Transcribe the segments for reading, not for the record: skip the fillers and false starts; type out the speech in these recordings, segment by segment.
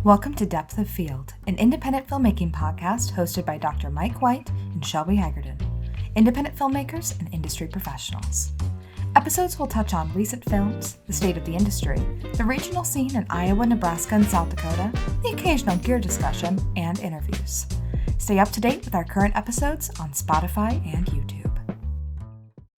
Welcome to Depth of Field, an independent filmmaking podcast hosted by Dr. Mike White and Shelby Hagerden, independent filmmakers and industry professionals. Episodes will touch on recent films, the state of the industry, the regional scene in Iowa, Nebraska, and South Dakota, the occasional gear discussion, and interviews. Stay up to date with our current episodes on Spotify and YouTube.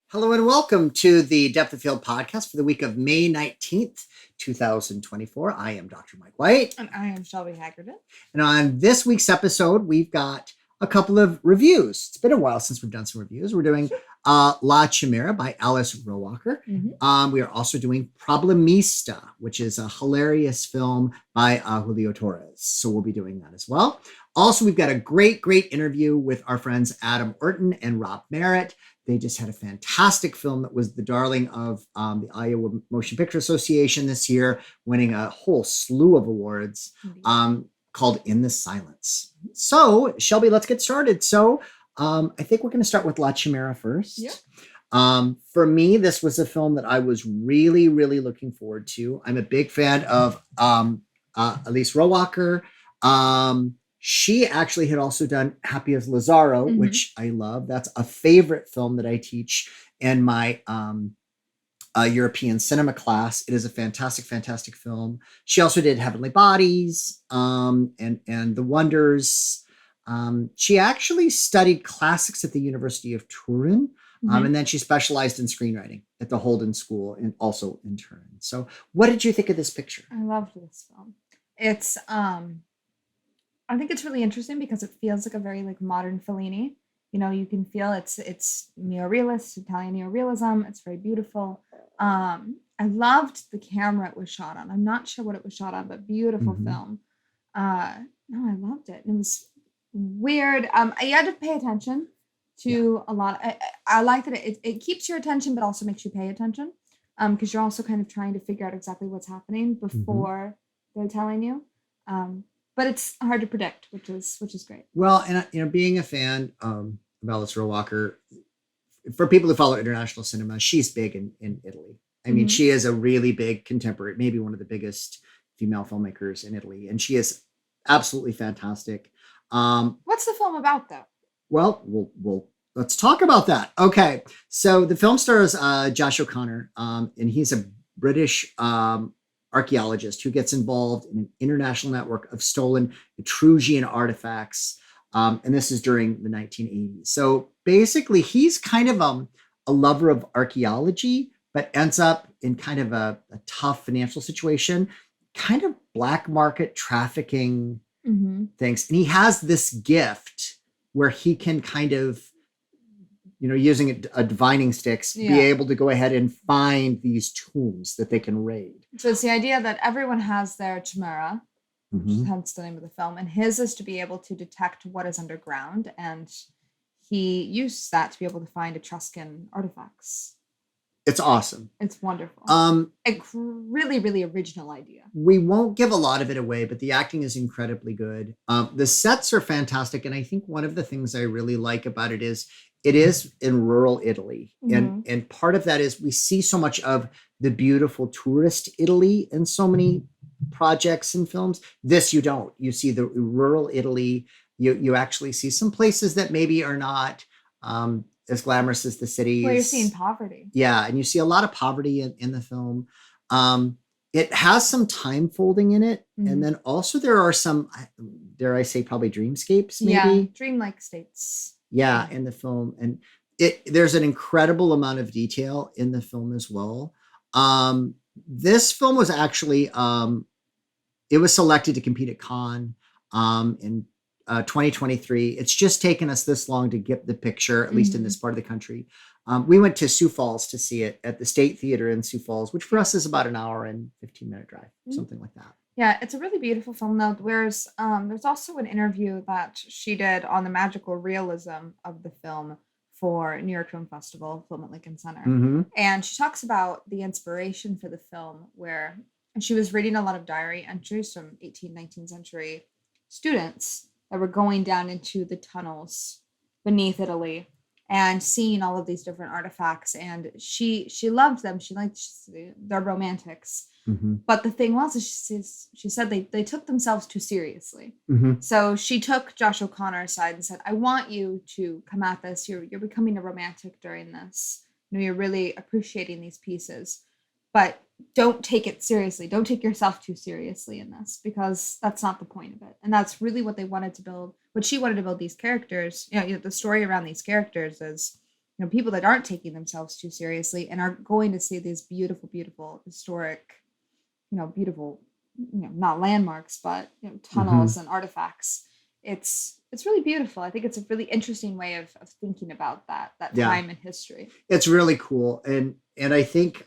Hello and welcome to the Depth of Field podcast for the week of May 19th, 2024. I am Dr. Mike White. And I am Shelby Hagerden. And on this week's episode, we've got a couple of reviews. It's been a while since we've done some reviews. We're doing La Chimera by Alice Rohrwacher. We are also doing Problemista, which is a hilarious film by Julio Torres. So we'll be doing that as well. Also, we've got a great interview with our friends Adam Orton and Rob Merritt. They just had a fantastic film that was the darling of the Iowa Motion Picture Association this year, winning a whole slew of awards called In the Silence. So, Shelby, let's get started. So, I think we're going to start with La Chimera first. Yeah. For me, this was a film that I was really looking forward to. I'm a big fan of Alice Rohrwacher. She actually had also done Happy as Lazaro, which I love. That's a favorite film that I teach in my European cinema class. It is a fantastic film. She also did Heavenly Bodies and The Wonders. She actually studied classics at the University of Turin. And then she specialized in screenwriting at the Holden School and also in Turin. So what did you think of this picture? I loved this film. It's I think it's really interesting because it feels like a very modern Fellini. You know, you can feel it's neorealist, Italian neorealism. It's very beautiful. I loved the camera it was shot on. I'm not sure what it was shot on, but beautiful film. No, I loved it. It was weird. You had to pay attention to a lot. I like that it keeps your attention, but also makes you pay attention. Because you're also kind of trying to figure out exactly what's happening before they're telling you. But it's hard to predict, which is great. Well, and being a fan of Alice Rohrwacher, for people who follow international cinema, she's big in Italy. I mean, she is a really big contemporary, maybe one of the biggest female filmmakers in Italy, and she is absolutely fantastic. What's the film about, though? Well, we'll let's talk about that. Okay, so the film stars Josh O'Connor, and he's a British archaeologist who gets involved in an international network of stolen Etruscan artifacts. And this is during the 1980s. So basically, he's kind of a lover of archaeology, but ends up in kind of a tough financial situation, kind of black market trafficking things. And he has this gift where he can kind of, using a divining sticks, be able to go ahead and find these tombs that they can raid. So it's the idea that everyone has their Chimera, hence the name of the film, and his is to be able to detect what is underground, and he used that to be able to find Etruscan artifacts. It's awesome. It's wonderful. A really original idea. We won't give a lot of it away, but the acting is incredibly good. The sets are fantastic, and I think one of the things I really like about it is in rural Italy. And part of that is we see so much of the beautiful tourist Italy in so many projects and films. This you don't. You see the rural Italy. You actually see some places that maybe are not as glamorous as the cities. Well, you're seeing poverty. Yeah, and you see a lot of poverty in the film. It has some time folding in it. And then also there are some, dare I say, probably dreamscapes, maybe? Yeah, dreamlike states. Yeah, in the film. And there's an incredible amount of detail in the film as well. This film was actually, it was selected to compete at Cannes in 2023. It's just taken us this long to get the picture, at least in this part of the country. We went to Sioux Falls to see it at the State Theater in Sioux Falls, which for us is about an hour and 15-minute drive, something like that. Yeah, it's a really beautiful film, though. There's also an interview that she did on the magical realism of the film for New York Film Festival, Film at Lincoln Center. And she talks about the inspiration for the film, where she was reading a lot of diary entries from 18th, 19th century students that were going down into the tunnels beneath Italy and seeing all of these different artifacts. And she loved them. She liked, they're romantics. Mm-hmm. But the thing was, is she said they took themselves too seriously. Mm-hmm. So she took Josh O'Connor aside and said, I want you to come at this. You're becoming a romantic during this. You're really appreciating these pieces. But don't take it seriously. Don't take yourself too seriously in this, because that's not the point of it. And that's really what they wanted to build. What she wanted to build these characters, the story around these characters is, people that aren't taking themselves too seriously and are going to see these beautiful, beautiful, historic, beautiful, not landmarks, but tunnels and artifacts. It's really beautiful. I think it's a really interesting way of thinking about that time in history. It's really cool. And I think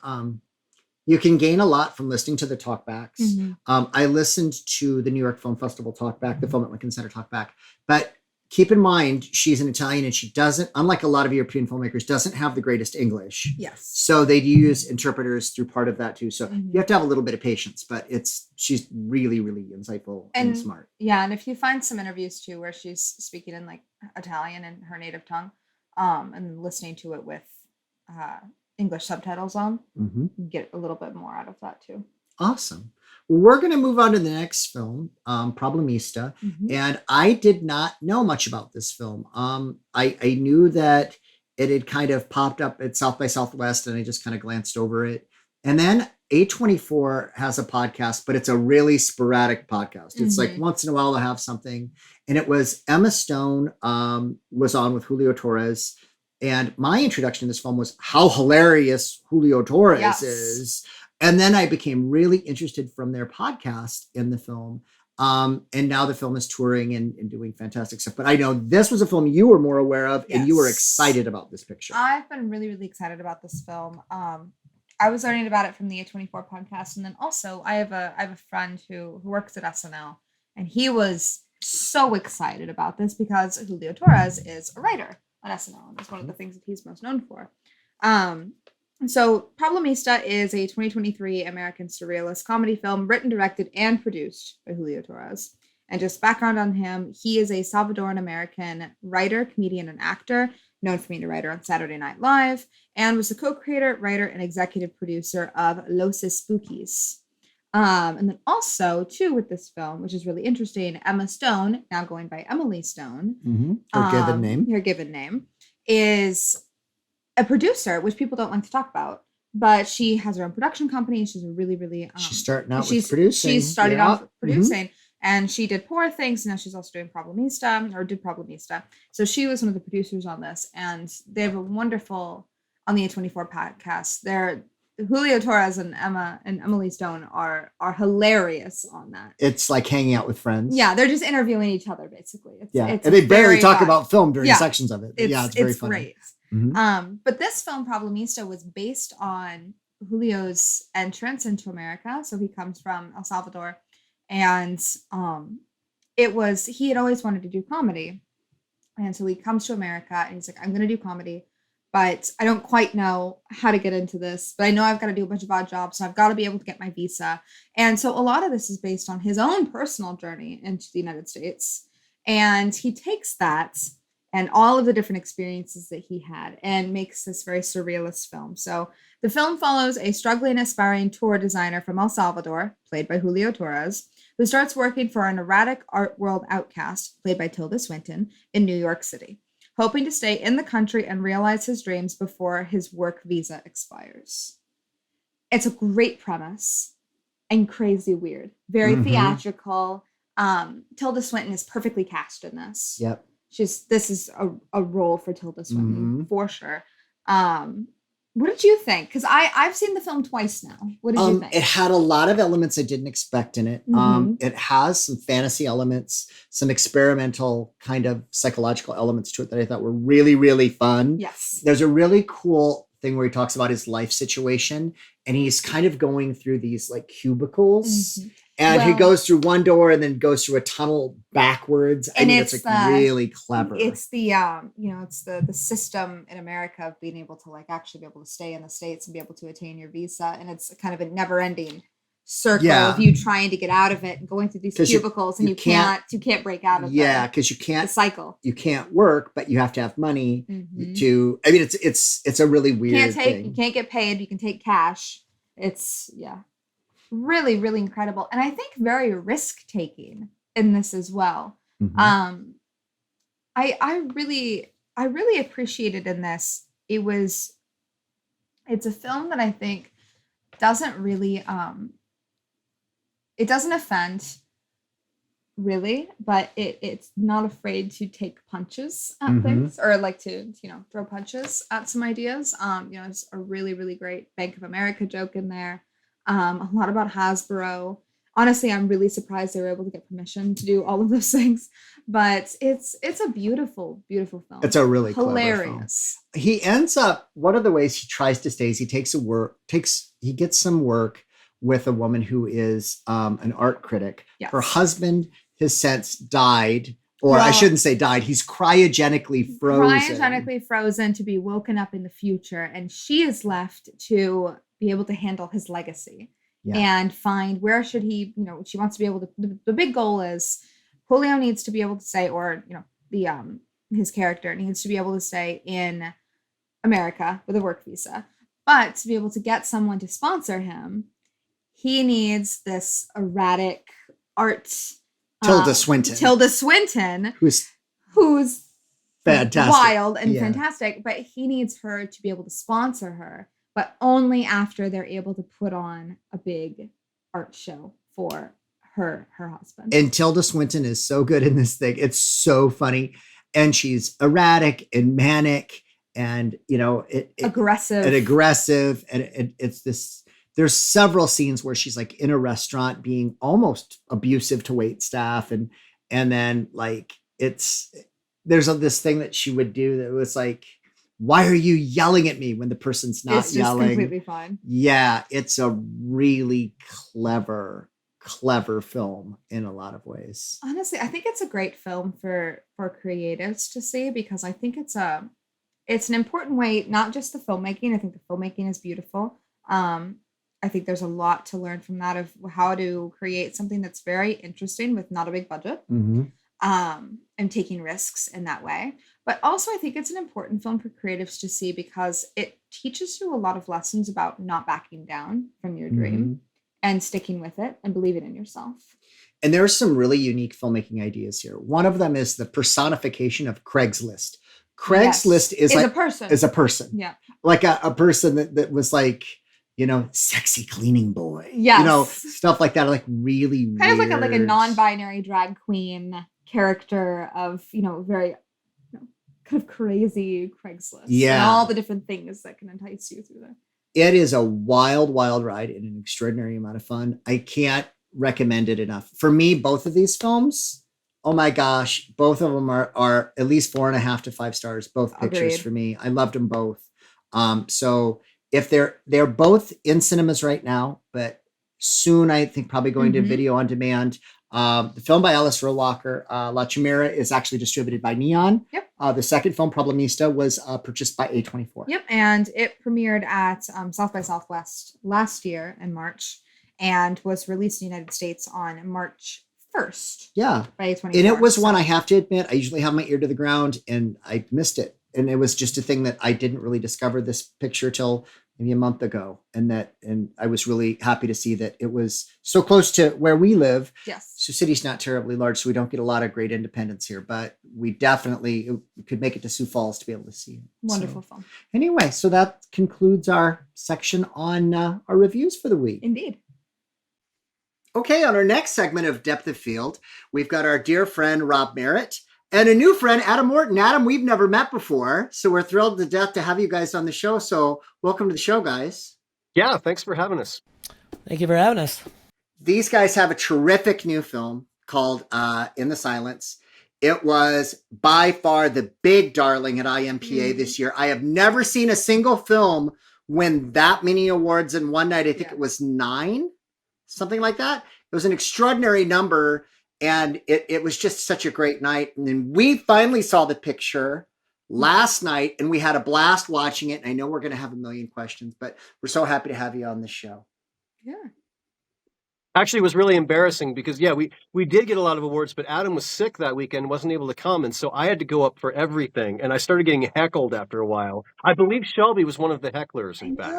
you can gain a lot from listening to the talkbacks. Mm-hmm. I listened to the New York Film Festival talkback, the Film at Lincoln Center talkback, but keep in mind, she's an Italian and she doesn't, unlike a lot of European filmmakers, doesn't have the greatest English. Yes. So they use interpreters through part of that too. So you have to have a little bit of patience, but she's really, really insightful and smart. Yeah. And if you find some interviews too, where she's speaking in like Italian in her native tongue, and listening to it with English subtitles on, you get a little bit more out of that too. Awesome. We're going to move on to the next film, Problemista. And I did not know much about this film. I knew that it had kind of popped up at South by Southwest and I just kind of glanced over it. And then A24 has a podcast, but it's a really sporadic podcast. It's like once in a while they'll have something. And it was Emma Stone was on with Julio Torres. And my introduction to this film was how hilarious Julio Torres is. And then I became really interested from their podcast in the film. And now the film is touring and doing fantastic stuff. But I know this was a film you were more aware of and you were excited about this picture. I've been really, really excited about this film. I was learning about it from the A24 podcast. And then also I have a friend who works at SNL, and he was so excited about this because Julio Torres is a writer on SNL. And that's one of the things that he's most known for. So Problemista is a 2023 American surrealist comedy film written, directed, and produced by Julio Torres. And just background on him, he is a Salvadoran-American writer, comedian, and actor, known for being a writer on Saturday Night Live, and was the co-creator, writer, and executive producer of Los Spookies. And then also, too, with this film, which is really interesting, Emma Stone, now going by Emily Stone, her given name, is a producer, which people don't like to talk about, but she has her own production company. She's a really, really she's starting out with producing. She's started off producing, and she did Poor Things. And now she's also doing did Problemista. So she was one of the producers on this, and they have a wonderful on the A24 podcast. Julio Torres and Emily Stone are hilarious on that. It's like hanging out with friends. Yeah, they're just interviewing each other basically. And they barely talk about film during sections of it. It's very funny. Great. But this film, Problemista, was based on Julio's entrance into America. So he comes from El Salvador, and he had always wanted to do comedy. And so he comes to America and he's like, I'm going to do comedy, but I don't quite know how to get into this, but I know I've got to do a bunch of odd jobs. So I've got to be able to get my visa. And so a lot of this is based on his own personal journey into the United States. And he takes that and all of the different experiences that he had and makes this very surrealist film. So the film follows a struggling, aspiring tour designer from El Salvador, played by Julio Torres, who starts working for an erratic art world outcast, played by Tilda Swinton, in New York City, hoping to stay in the country and realize his dreams before his work visa expires. It's a great premise and crazy weird, very theatrical. Tilda Swinton is perfectly cast in this. Yep. This is a role for Tilda Swinton for sure. What did you think? Because I've seen the film twice now. What did you think? It had a lot of elements I didn't expect in it. It has some fantasy elements, some experimental kind of psychological elements to it that I thought were really, really fun. Yes. There's a really cool thing where he talks about his life situation, and he's kind of going through these like cubicles. And he goes through one door and then goes through a tunnel backwards. I mean, it's like really clever. It's the it's the system in America of being able to like actually be able to stay in the States and be able to attain your visa. And it's kind of a never ending circle of you trying to get out of it and going through these cubicles, and you can't break out of because you can't the cycle. You can't work, but you have to have money to. I mean, it's a really weird thing. You can't get paid. You can take cash. It's really, really incredible. And I think very risk taking in this as well. Mhm. Um, I really appreciated in this. It's a film that I think doesn't really it doesn't offend really, but it's not afraid to take punches at Mhm. things or like to, you know, throw punches at some ideas. You know, it's a really, really great Bank of America joke in there. A lot about Hasbro. Honestly, I'm really surprised they were able to get permission to do all of those things. But it's a beautiful, beautiful It's film. a really clever film. Hilarious. He ends up, one of the ways he tries to stay is he gets some work with a woman who is an art critic. Her Yes. husband has since died, or I Well, shouldn't say died, he's cryogenically frozen. cryogenically frozen to be woken up in the future, and she is left to be able to handle his legacy Yeah. and find where should he, you know, she wants to be able to. The big goal is Julio needs to be able to say, or you know, the his character needs to be able to stay in America with a work visa, but to be able to get someone to sponsor him, he needs this erratic art Tilda Swinton. Tilda Swinton, Who's who's fantastic. wild and Yeah. fantastic, but he needs her to be able to sponsor her, but only after they're able to put on a big art show for her husband. And Tilda Swinton is so good in this thing. It's so funny. And she's erratic and manic and, you know, aggressive. And it's this, there's several scenes where she's like in a restaurant being almost abusive to wait staff. And then like, there's this thing that she would do that was like, why are you yelling at me when the person's not it's just yelling? completely fine. Yeah. It's a really clever film in a lot of ways. Honestly, I think it's a great film for creatives to see because I think it's an important way, not just the filmmaking. I think the filmmaking is beautiful. I think there's a lot to learn from that of how to create something that's very interesting with not a big budget. Mm-hmm. And taking risks in that way. But also, I think it's an important film for creatives to see because it teaches you a lot of lessons about not backing down from your dream. Mm-hmm. And sticking with it and believing in yourself. And there are some really unique filmmaking ideas here. One of them is the personification of Craigslist. Craigslist is like a person. Yeah. Like a person that was like, you know, sexy cleaning boy. Yes. You know, stuff like that. Like really kind weird. of like a non-binary drag queen character of, you know, very kind of crazy Craigslist. Yeah. And all the different things that can entice you through there. It is a wild, wild ride and an extraordinary amount of fun. I can't recommend it enough. For me, both of these films, oh my gosh, both of them are at least 4.5 to 5 stars, both pictures. Agreed. For me. I loved them both. So if they're both in cinemas right now, but soon I think probably going to video on demand. The film by Alice Rohrwacher, La Chimera, is actually distributed by Neon. Yep. The second film, Problemista, was purchased by A24. Yep, and it premiered at South by Southwest last year in March and was released in the United States on March 1st. Yeah. By A24. And it was one, I have to admit, I usually have my ear to the ground, and I missed it. And it was just a thing that I didn't really discover this picture till maybe a month ago. And I was really happy to see that it was so close to where we live. Yes. So city's not terribly large, so we don't get a lot of great independence here, but we definitely could make it to Sioux Falls to be able to see it. Wonderful film. Anyway, so that concludes our section on our reviews for the week. Indeed. Okay, on our next segment of Depth of Field, we've got our dear friend, Rob Merritt, and a new friend, Adam Orton. Adam, we've never met before, so we're thrilled to death to have you guys on the show. So welcome to the show, guys. Yeah, thanks for having us. Thank you for having us. These guys have a terrific new film called In the Silence. It was by far the big darling at IMPA this year. I have never seen a single film win that many awards in one night. I think it was 9, something like that. It was an extraordinary number. And it was just such a great night. And then we finally saw the picture last night and we had a blast watching it. And I know we're going to have a million questions, but we're so happy to have you on the show. Yeah. Actually, it was really embarrassing because, we did get a lot of awards, but Adam was sick that weekend, wasn't able to come. And so I had to go up for everything. And I started getting heckled after a while. I believe Shelby was one of the hecklers, in fact.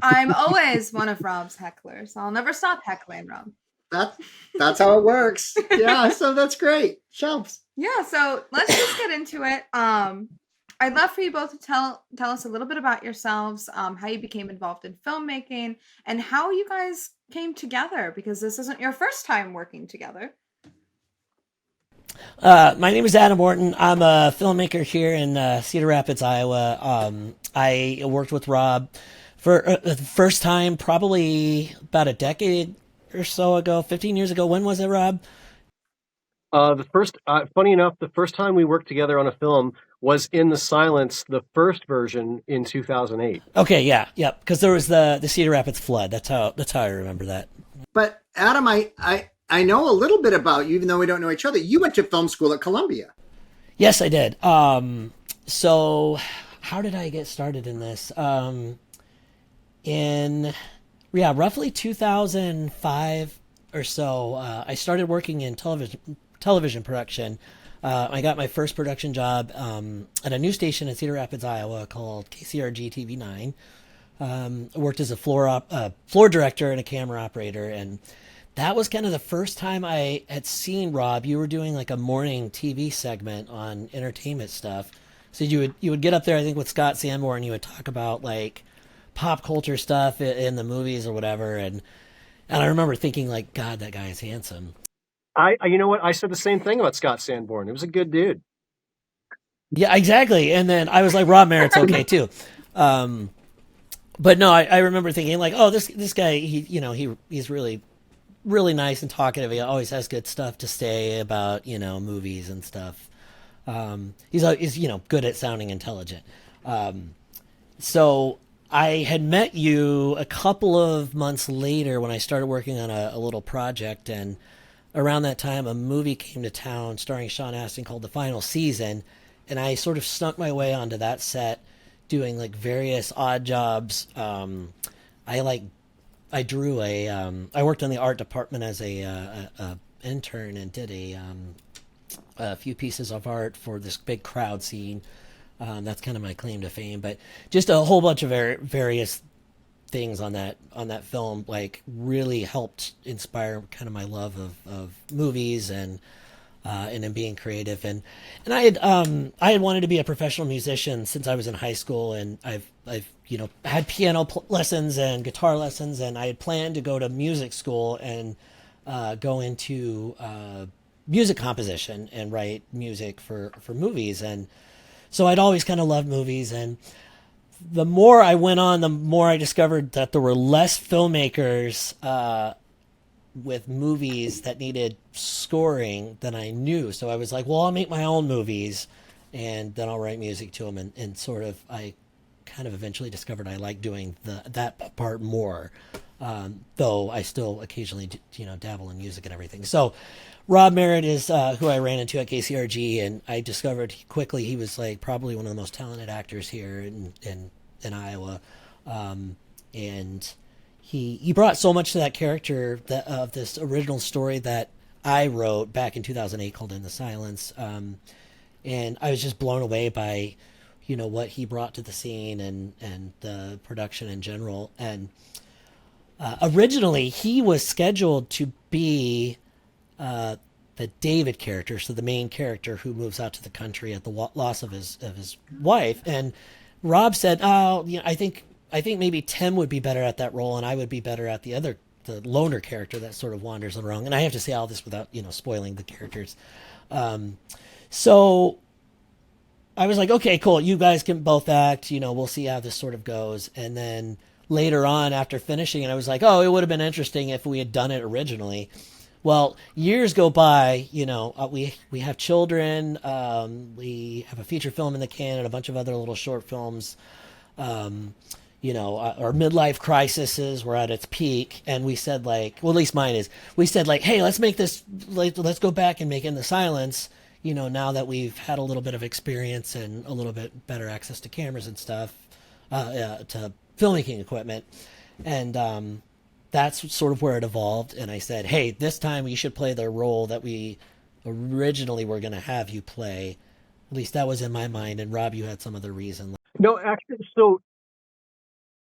I'm always one of Rob's hecklers. I'll never stop heckling Rob. That that's how it works. Yeah, so that's great. Shelves. Yeah, so let's just get into it. I'd love for you both to tell us a little bit about yourselves, how you became involved in filmmaking, and how you guys came together, because this isn't your first time working together. My name is Adam Orton. I'm a filmmaker here in Cedar Rapids, Iowa. I worked with Rob for the first time probably about a decade or so ago, 15 years ago. When was it, Rob? Funny enough, the first time we worked together on a film was in The Silence, the first version in 2008. Okay, yeah, because there was the Cedar Rapids flood. That's how I remember that. But Adam, I know a little bit about you, even though we don't know each other. You went to film school at Columbia. Yes, I did. So how did I get started in this? In roughly 2005 or so, I started working in television production. I got my first production job at a news station in Cedar Rapids, Iowa, called KCRG TV 9. I worked as a floor director and a camera operator, and that was kind of the first time I had seen Rob. You were doing like a morning TV segment on entertainment stuff. So you would get up there, I think, with Scott Sanborn, and you would talk about like pop culture stuff in the movies or whatever. And I remember thinking like, God, that guy is handsome. You know what? I said the same thing about Scott Sanborn. It was a good dude. Yeah, exactly. And then I was like, Rob Merritt's okay too. But no, I remember thinking like, oh, this guy, he's really nice and talkative. He always has good stuff to say about, movies and stuff. He's good at sounding intelligent. So I had met you a couple of months later when I started working on a little project, and around that time a movie came to town starring Sean Astin called The Final Season, and I sort of snuck my way onto that set doing like various odd jobs. I drew I worked in the art department as a intern and did a few pieces of art for this big crowd scene. That's kind of my claim to fame, but just a whole bunch of various things on that film like really helped inspire kind of my love of movies and in being creative, and I had wanted to be a professional musician since I was in high school, and I've had piano lessons and guitar lessons, and I had planned to go to music school and go into music composition and write music for movies. And so I'd always kind of loved movies, and the more I went on, the more I discovered that there were less filmmakers with movies that needed scoring than I knew. So I was like, well, I'll make my own movies and then I'll write music to them. And sort of, I kind of eventually discovered I like doing that part more. Though I still occasionally, dabble in music and everything. So Rob Merritt is who I ran into at KCRG, and I discovered quickly he was like probably one of the most talented actors here in Iowa. And he brought so much to that character of this original story that I wrote back in 2008 called In the Silence. And I was just blown away by, what he brought to the scene and the production in general. And originally he was scheduled to be the David character, so the main character who moves out to the country at the loss of his wife. And Rob said, "Oh, I think maybe Tim would be better at that role, and I would be better at the loner character that sort of wanders around." And I have to say all this without spoiling the characters. So I was like, okay, cool. You guys can both act. We'll see how this sort of goes. And then later on, after finishing it, I was like, oh, it would have been interesting if we had done it originally. Well, years go by, we have children, we have a feature film in the can and a bunch of other little short films, our midlife crises were at its peak. And we said like, well, at least mine is, we said like, hey, let's make this, let's go back and make In the Silence, now that we've had a little bit of experience and a little bit better access to cameras and stuff, to filmmaking equipment. And, that's sort of where it evolved. And I said, hey, this time you should play the role that we originally were going to have you play. At least that was in my mind. And Rob, you had some other reason. No, actually, so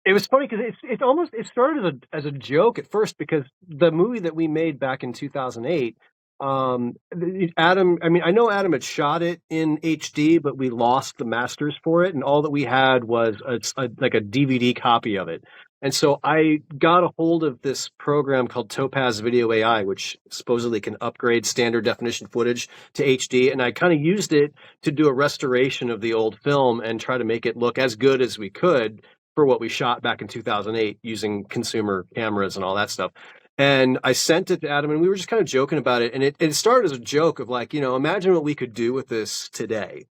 It was funny because it started as a joke at first, because the movie that we made back in 2008, Adam, I mean, I know Adam had shot it in HD, but we lost the masters for it, and all that we had was like a DVD copy of it. And so I got a hold of this program called Topaz Video AI, which supposedly can upgrade standard definition footage to HD, and I kind of used it to do a restoration of the old film and try to make it look as good as we could for what we shot back in 2008 using consumer cameras and all that stuff. And I sent it to Adam, and we were just kind of joking about it. And it started as a joke of like, imagine what we could do with this today.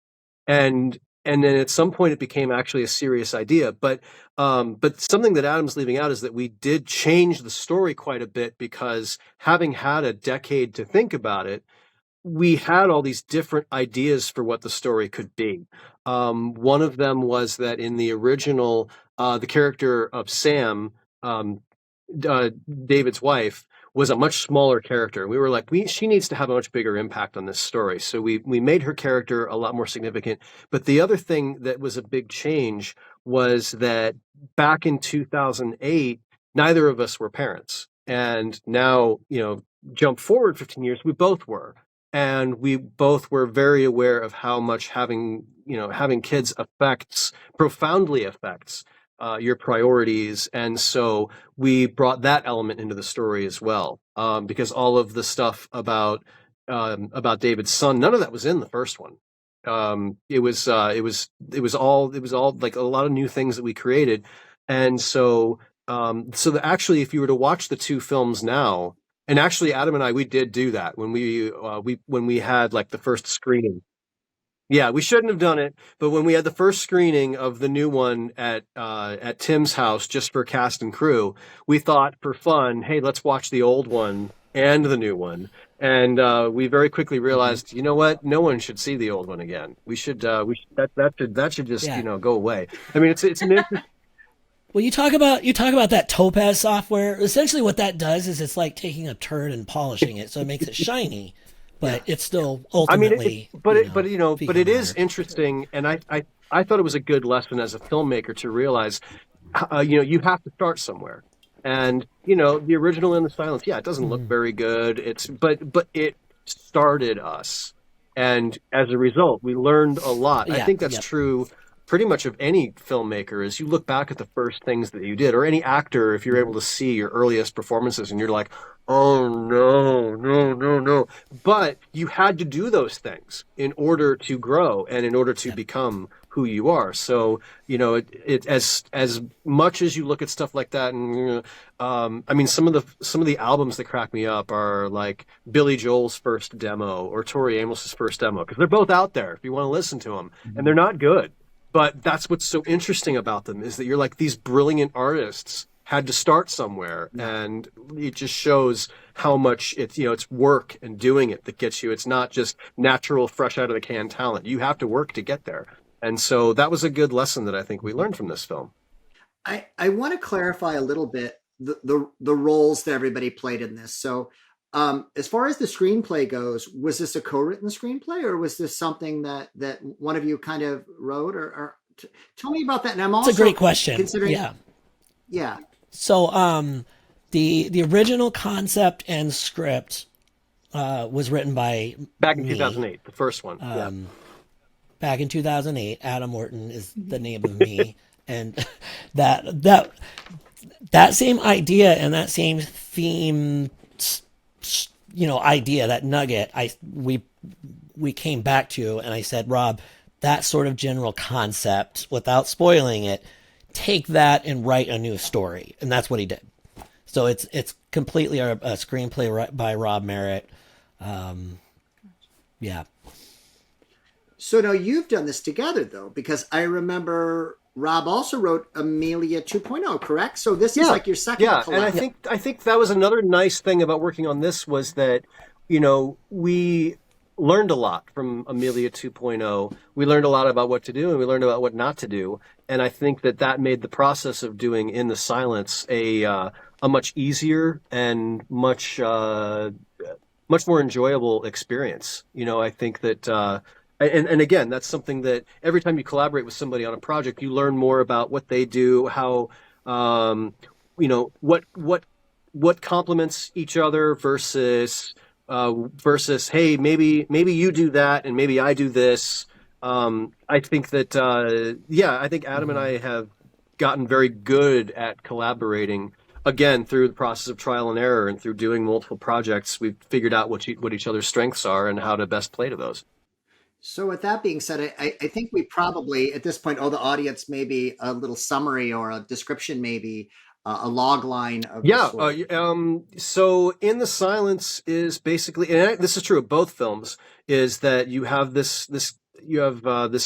And then at some point it became actually a serious idea. But something that Adam's leaving out is that we did change the story quite a bit, because having had a decade to think about it, we had all these different ideas for what the story could be. One of them was that in the original, the character of Sam, David's wife, was a much smaller character. We were like, she needs to have a much bigger impact on this story. So we made her character a lot more significant. But the other thing that was a big change was that back in 2008, neither of us were parents. And now, jump forward 15 years, we both were. And we both were very aware of how much having kids profoundly affects your priorities. And so we brought that element into the story as well, because all of the stuff about David's son, none of that was in the first one. It was all like a lot of new things that we created. And so actually, if you were to watch the two films now, and actually Adam and I, we did do that when we had like the first screening. Yeah, we shouldn't have done it, but when we had the first screening of the new one at Tim's house, just for cast and crew, we thought for fun, hey, let's watch the old one and the new one. And we very quickly realized, you know what? No one should see the old one again. We should that should just go away. I mean, it's an Well, you talk about that Topaz software. Essentially, what that does is it's like taking a turd and polishing it, so it makes it shiny, but it's still ultimately. But it is interesting, and I thought it was a good lesson as a filmmaker to realize, you have to start somewhere, and the original In the Silence, it doesn't look very good. But it started us, and as a result, we learned a lot. I think that's true pretty much of any filmmaker. Is you look back at the first things that you did, or any actor, if you're able to see your earliest performances and you're like, oh no, but you had to do those things in order to grow and in order to become who you are. So it as much as you look at stuff like that, and I mean, some of the albums that crack me up are like Billy Joel's first demo or Tori Amos's first demo, because they're both out there if you want to listen to them, and they're not good. But that's what's so interesting about them, is that you're like, these brilliant artists had to start somewhere, and it just shows how much it's work and doing it that gets you. It's not just natural, fresh out of the can talent. You have to work to get there. And so that was a good lesson that I think we learned from this film. I want to clarify a little bit the roles that everybody played in this. So as far as the screenplay goes, was this a co-written screenplay, or was this something that one of you kind of wrote, or tell me about that? And I'm also, it's a great question. Considering, yeah. So the original concept and script was written by back in 2008, the first one. Back in 2008, Adam Orton is the name of me, and that same idea and that same theme, idea, that nugget, we came back to, and I said, Rob, that sort of general concept, without spoiling it, take that and write a new story. And that's what he did. So it's completely a screenplay by Rob Merritt. So now you've done this together, though, because I remember Rob also wrote Amelia 2.0, correct? So this is like your second. Yeah, and I think that was another nice thing about working on this, was that, we learned a lot from Amelia 2.0. We learned a lot about what to do, and we learned about what not to do. And I think that made the process of doing In the Silence a much easier and much more enjoyable experience. I think that. And again, that's something that every time you collaborate with somebody on a project, you learn more about what they do, how um, you know, what complements each other versus hey, maybe you do that and maybe I do this. I think that yeah, I think Adam and Mm-hmm. I have gotten very good at collaborating. Again, through the process of trial and error and through doing multiple projects, we've figured out what each other's strengths are and how to best play to those. So with that being said, I think we probably at this point owe the audience maybe a little summary or a description, maybe a log line of the Yeah. story. So In the Silence is basically, and this is true of both films, is that you have this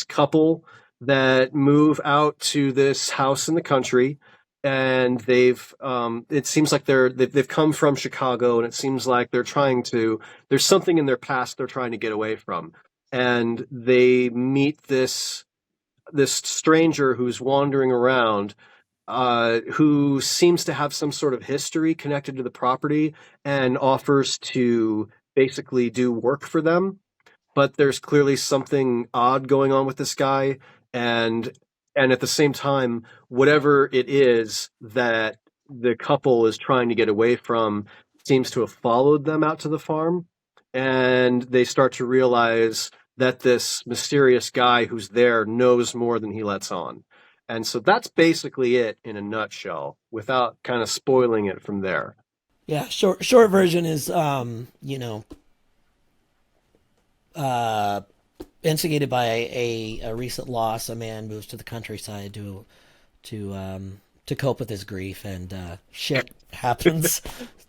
couple that move out to this house in the country, and it seems like they've come from Chicago, and it seems like there's something in their past they're trying to get away from, and they meet this stranger who's wandering around, who seems to have some sort of history connected to the property and offers to basically do work for them. But there's clearly something odd going on with this guy, and and at the same time, whatever it is that the couple is trying to get away from seems to have followed them out to the farm, and they start to realize that this mysterious guy who's there knows more than he lets on. And so that's basically it in a nutshell, without kind of spoiling it from there. Yeah, short version is instigated by a recent loss. A man moves to the countryside to cope with his grief, and shit happens.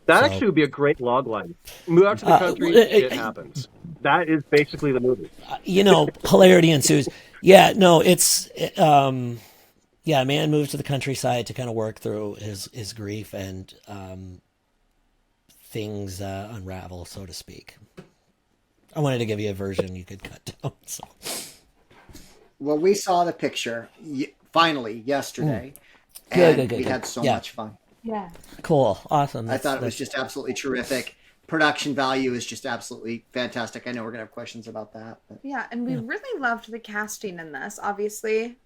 That So actually would be a great log line. Move out to the country, it happens. That is basically the movie. hilarity ensues. Yeah, no, it's yeah, a man moves to the countryside to kind of work through his grief, and things unravel, so to speak. I wanted to give you a version you could cut down. So. Well, we saw the picture finally yesterday, Good, and good, we good, had good. so Yeah, much fun. Yeah. cool, awesome. I thought it was That's just absolutely terrific. Production value is just absolutely fantastic. I know we're gonna have questions about that, but Yeah, and we yeah, really loved the casting in this. Obviously,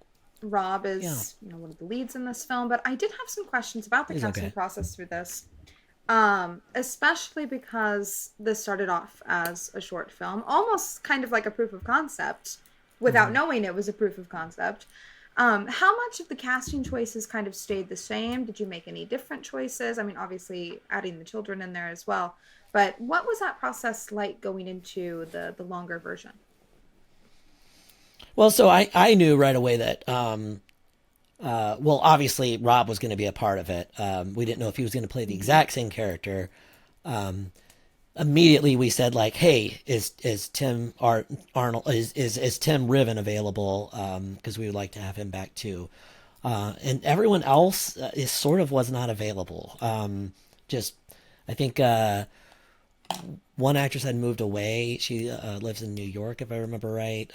Rob yeah. is, one of the leads in this film, but I did have some questions about the He's casting okay. process through this. Especially because this started off as a short film, almost kind of like a proof of concept, without Hmm. knowing it was a proof of concept. How much of the casting choices kind of stayed the same? Did you make any different choices? I mean, obviously adding the children in there as well. But what was that process like going into the longer version? Well, so I knew right away that well, obviously Rob was going to be a part of it. We didn't know if he was going to play the exact same character. Um, Immediately we said like, hey, is Arnold is Tim Riven available? Because we would like to have him back too. And everyone else is sort of was not available. Just I think one actress had moved away. She lives in New York, if I remember right.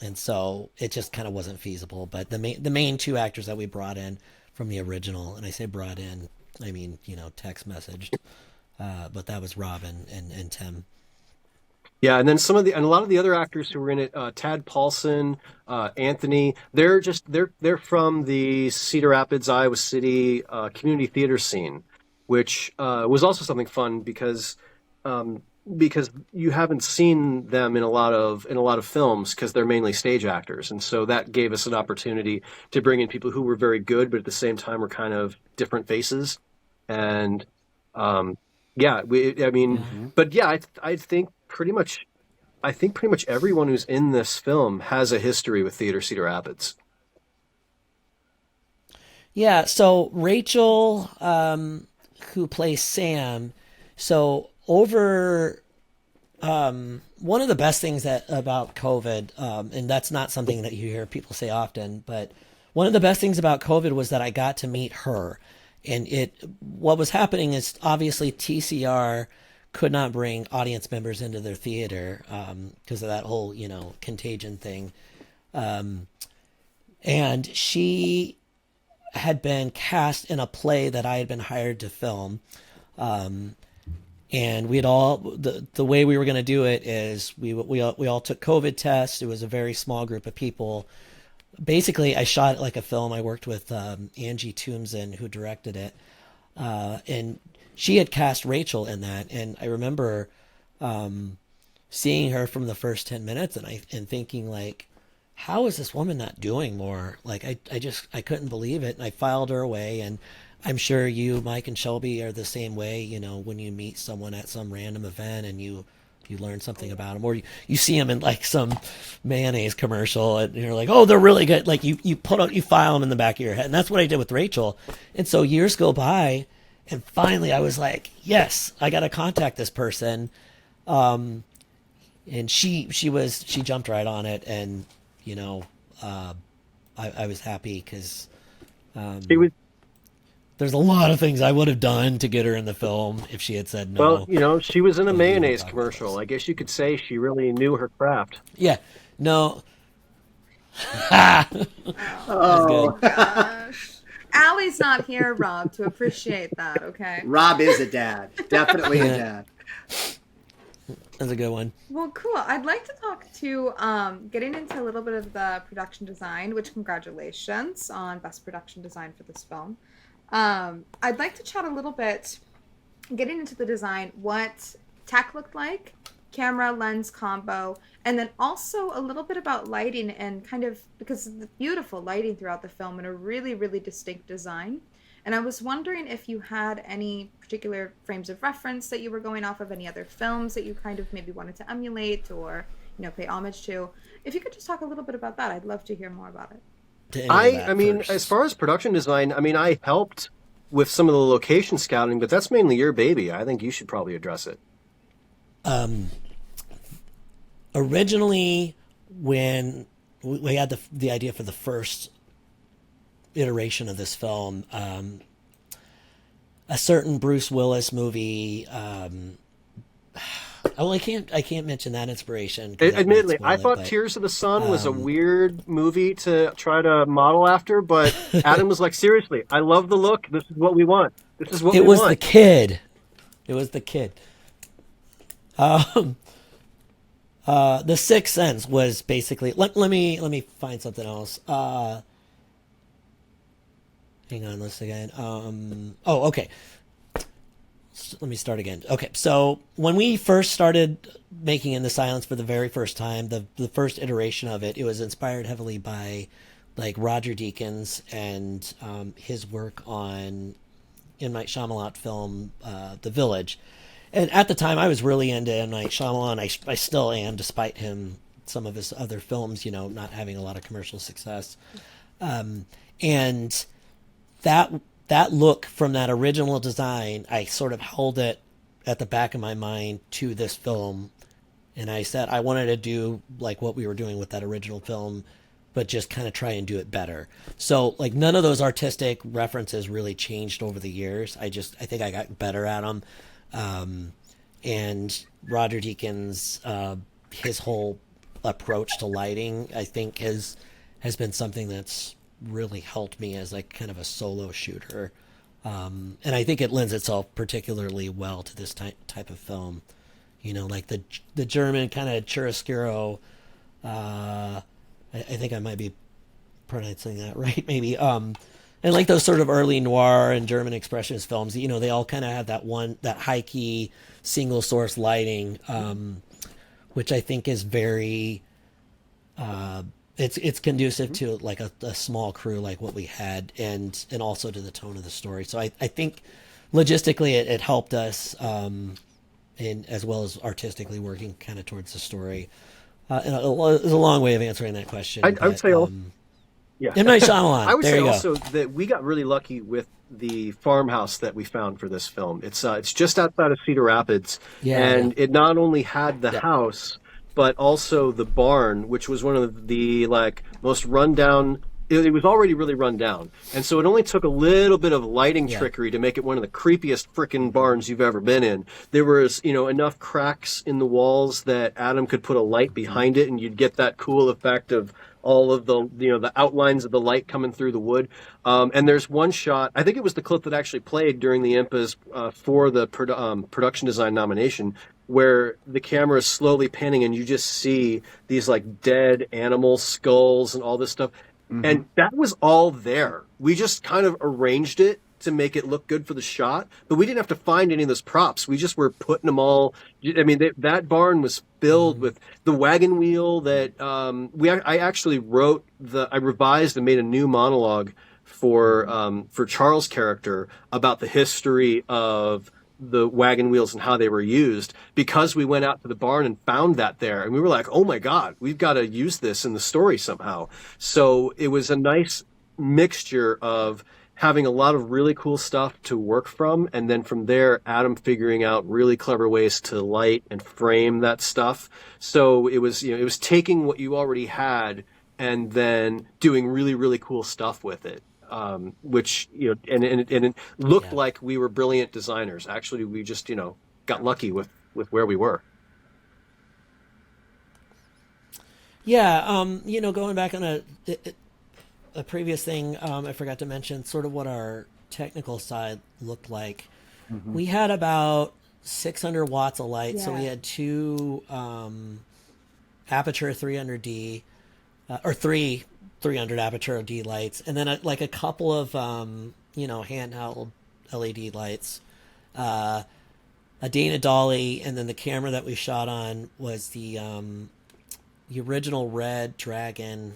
And so it just kind of wasn't feasible. But the main two actors that we brought in from the original, and I say brought in, I mean text messaged, but that was Rob and Tim. Yeah, and then a lot of the other actors who were in it, Tad Paulson, Anthony, they're from the Cedar Rapids, Iowa City community theater scene, which was also something fun um, because you haven't seen them in a lot of films because they're mainly stage actors, and so that gave us an opportunity to bring in people who were very good, but at the same time were kind of different faces, and um, yeah, I mean, Yeah. mm-hmm. but yeah, I think pretty much everyone who's in this film has a history with Theater Cedar Rapids. Yeah, so Rachel, who plays Sam, so over one of the best things that about COVID, and that's not something that you hear people say often, but one of the best things about COVID was that I got to meet her. And what was happening is obviously TCR could not bring audience members into their theater because of that whole, contagion thing. And she had been cast in a play that I had been hired to film. And we had all the way we were going to do it is we all took COVID tests. It was a very small group of people. basically I shot it like a film. I worked with Angie Toomson, who directed it, and she had cast Rachel in that. And I remember seeing her from the first 10 minutes and thinking like, how is this woman not doing more? Like I couldn't believe it. And I filed her away. And I'm sure you, Mike, and Shelby are the same way. You know, when you meet someone at some random event and you learn something about them, or you see them in like some mayonnaise commercial and you're like, oh, they're really good. Like you file them in the back of your head. And that's what I did with Rachel. And so years go by and finally I was like, yes, I got to contact this person. And she jumped right on it. And, you know, I was happy because, She was there's a lot of things I would have done to get her in the film if she had said no. well, she was in a But we won't mayonnaise talk about commercial. those. I guess you could say she really knew her craft. Yeah. No. That's Oh, good. Gosh. Allie's not here, Rob, to appreciate that, okay? Rob is a dad. Definitely a Yeah. dad. That's a good one. Well, cool. I'd like to talk to getting into a little bit of the production design, which congratulations on Best Production Design for this film. I'd like to chat a little bit, getting into the design, what tech looked like, camera, lens combo, and then also a little bit about lighting and kind of, because of the beautiful lighting throughout the film and a really, really distinct design. And I was wondering if you had any particular frames of reference that you were going off of, any other films that you kind of maybe wanted to emulate or, pay homage to. If you could just talk a little bit about that, I'd love to hear more about it. To any of I that mean, first. as far as production design, I mean, I helped with some of the location scouting, but that's mainly your baby. I think you should probably address it. Originally, when we had the idea for the first iteration of this film, a certain Bruce Willis movie. I can't mention that inspiration. 'Cause that might Admittedly, spoil I it, thought but Tears of the Sun was a weird movie to try to model after, but Adam was like, seriously, I love the look. This is what we want. This is what it we was the want. kid. It was the kid. The Sixth Sense was basically. Let me find something else. Hang on, let's again. Okay. Let me start again. Okay, so when we first started making In the Silence for the very first time, the first iteration of it, it was inspired heavily by like Roger Deakins and his work on M. Night Shyamalan film The Village. And at the time, I was really into M. Night Shyamalan. I still am, despite some of his other films, not having a lot of commercial success. And that look from that original design, I sort of held it at the back of my mind to this film. And I said I wanted to do like what we were doing with that original film, but just kind of try and do it better. So like none of those artistic references really changed over the years. I think I got better at them. And Roger Deakins, his whole approach to lighting, I think has been something that's really helped me as like kind of a solo shooter. And I think it lends itself particularly well to this type of film. Like the German kind of chiaroscuro, I think I might be pronouncing that right, maybe. And like those sort of early noir and German expressionist films, they all kind of have that high key single source lighting, which I think is very, it's conducive to like a small crew like what we had, and also to the tone of the story. So I think logistically it helped us, and as well as artistically working kind of towards the story. And it was a long way of answering that question. I would say, yeah. M. Night Shyamalan. I would there say you also go. that we got really lucky with the farmhouse that we found for this film. It's just outside of Cedar Rapids, and it not only had the house, but also the barn, which was one of the like most rundown. It was already really run down, and so it only took a little bit of lighting trickery to make it one of the creepiest frickin' barns you've ever been in. There was, enough cracks in the walls that Adam could put a light behind it, and you'd get that cool effect of all of the, the outlines of the light coming through the wood. And there's one shot, I think it was the clip that actually played during the IMPAs for the production design nomination, where the camera is slowly panning and you just see these like dead animal skulls and all this stuff. Mm-hmm. And that was all there. We just kind of arranged it to make it look good for the shot, but we didn't have to find any of those props. We just were putting them all. I mean, that barn was filled Mm-hmm. with the wagon wheel that I actually I revised and made a new monologue for Charles' character about the history of the wagon wheels and how they were used, because we went out to the barn and found that there, and we were like, oh my god, we've got to use this in the story somehow. So it was a nice mixture of having a lot of really cool stuff to work from, and then from there Adam figuring out really clever ways to light and frame that stuff. So it was, it was taking what you already had and then doing really, really cool stuff with it. Which, and it looked Yeah. like we were brilliant designers. Actually, we just, got lucky with where we were. Yeah. Going back on a previous thing, I forgot to mention sort of what our technical side looked like. Mm-hmm. We had about 600 watts of light, so we Yeah. had two aperture 300D or three 300 aperture D lights, and then like a couple of handheld LED lights, a Dana Dolly, and then the camera that we shot on was the original Red Dragon.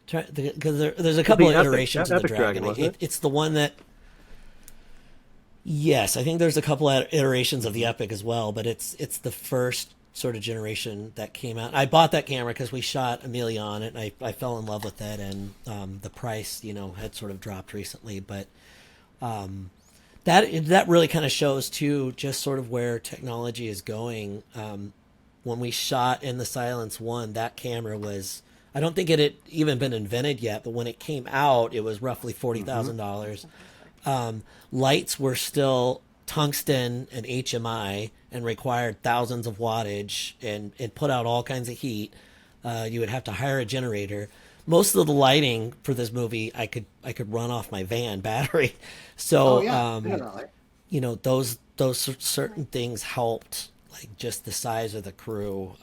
Because there's a couple of iterations of the Epic Dragon. Dragon, wasn't it? It's the one that. Yes, I think there's a couple of iterations of the Epic as well, but it's the first sort of generation that came out. I bought that camera because we shot Amelia on it, and I fell in love with it, and the price, had sort of dropped recently, but that really kind of shows too, just sort of where technology is going. When we shot In the Silence 1, that camera was, I don't think it had even been invented yet, but when it came out, it was roughly $40,000. Lights were still tungsten and HMI and required thousands of wattage and put out all kinds of heat. You would have to hire a generator. Most of the lighting for this movie I could run off my van battery. Oh So yeah, definitely. those certain things helped, like just the size of the crew,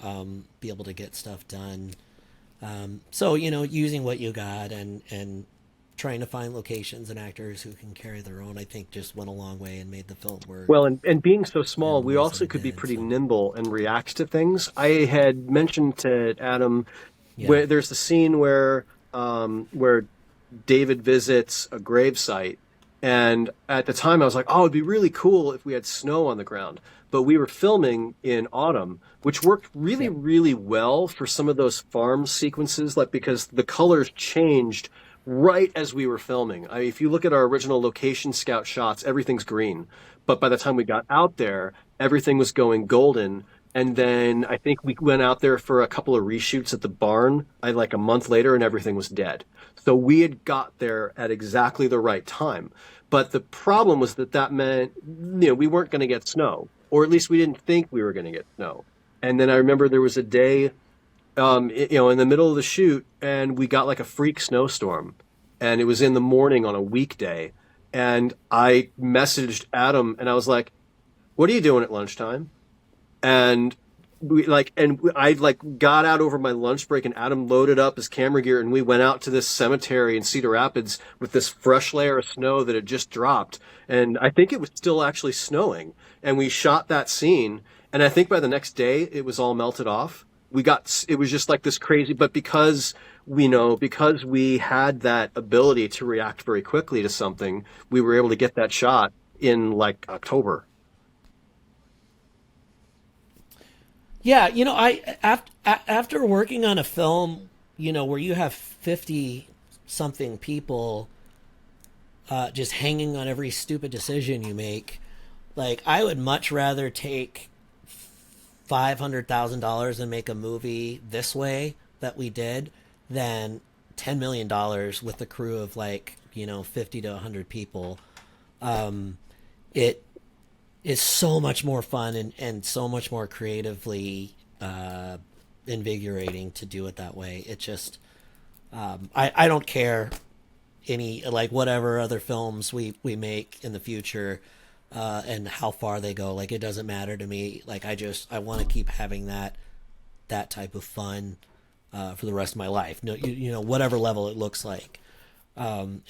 be able to get stuff done. So using what you got and trying to find locations and actors who can carry their own, I think just went a long way and made the film work Well, and being so small, in the we ways that also it could be did. pretty So nimble and react to things. I had mentioned to Adam yeah, where there's the scene where David visits a gravesite, and at the time I was like, oh, it'd be really cool if we had snow on the ground. But we were filming in autumn, which worked really, yep, really well for some of those farm sequences, like because the colors changed right as we were filming. If you look at our original location scout shots, everything's green. But by the time we got out there, everything was going golden. And then I think we went out there for a couple of reshoots at the barn, like a month later, and everything was dead. So we had got there at exactly the right time. But the problem was that meant, we weren't going to get snow, or at least we didn't think we were going to get snow. And then I remember there was a day, in the middle of the shoot, and we got like a freak snowstorm, and it was in the morning on a weekday. And I messaged Adam, and I was like, "What are you doing at lunchtime?" And I got out over my lunch break, and Adam loaded up his camera gear, and we went out to this cemetery in Cedar Rapids with this fresh layer of snow that had just dropped. And I think it was still actually snowing. And we shot that scene. And I think by the next day, it was all melted off. It was just like this crazy, but because because we had that ability to react very quickly to something, we were able to get that shot in like October. yeah. After working on a film, where you have 50 something people just hanging on every stupid decision you make, like I would much rather take $500,000 and make a movie this way that we did than $10 million with a crew of 50 to 100 people. It is so much more fun and so much more creatively invigorating to do it that way. It just I don't care any, like, whatever other films we make in the future, and how far they go. Like, it doesn't matter to me. Like, I want to keep having that type of fun for the rest of my life. No, whatever level it looks like. And